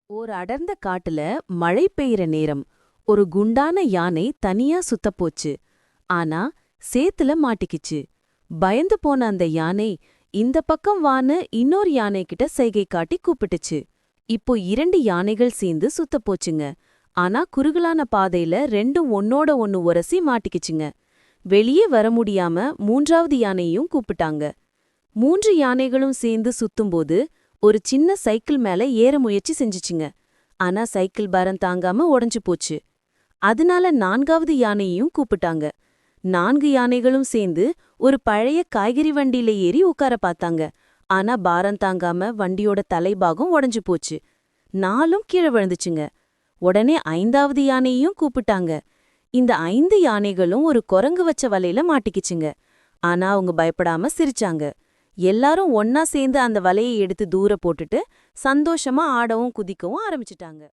ஓர் அடர்ந்த காட்டுல மழை பெய்யற நேரம் ஒரு குண்டான யானை தனியா சுத்தப் போச்சு. ஆனா சேத்துல மாட்டிக்கிச்சு. பயந்து போன அந்த யானை இந்த பக்கம் வான்னு இன்னொரு யானைகிட்ட சைகை காட்டி கூப்பிட்டுச்சு. இப்போ 2 யானைகள் சேர்ந்து சுத்தப் போச்சுங்க. ஆனா குறுகலான பாதையில ரெண்டும் ஒன்னோட ஒன்னு உரசி மாட்டிக்கிச்சுங்க. வெளியே வர முடியாம 3வது யானையும் கூப்பிட்டாங்க. 3 யானைகளும் சேர்ந்து சுத்தும்போது ஒரு சின்ன சைக்கிள் மேல ஏற முயற்சி செஞ்சுச்சுங்க. ஆனா சைக்கிள் பாரம் தாங்காம உடைஞ்சு போச்சு. அதனால 4வது யானையையும் கூப்பிட்டாங்க. 4 யானைகளும் சேர்ந்து ஒரு பழைய காய்கறி வண்டியில ஏறி உட்கார பார்த்தாங்க. ஆனா பாரம் தாங்காம வண்டியோட தலைபாகம் உடைஞ்சு போச்சு. 4ம் கீழே விழுந்துச்சுங்க. உடனே 5வது யானையையும் கூப்பிட்டாங்க. இந்த 5 யானைகளும் ஒரு குரங்கு வச்ச வலையில மாட்டிக்கிச்சுங்க. ஆனா அவங்க பயப்படாம சிரிச்சாங்க. எல்லாரும் ஒன்னா சேர்ந்து அந்த வலையை எடுத்து தூர போட்டுட்டு சந்தோஷமா ஆடவும் குதிக்கவும் ஆரம்பிச்சிட்டாங்க.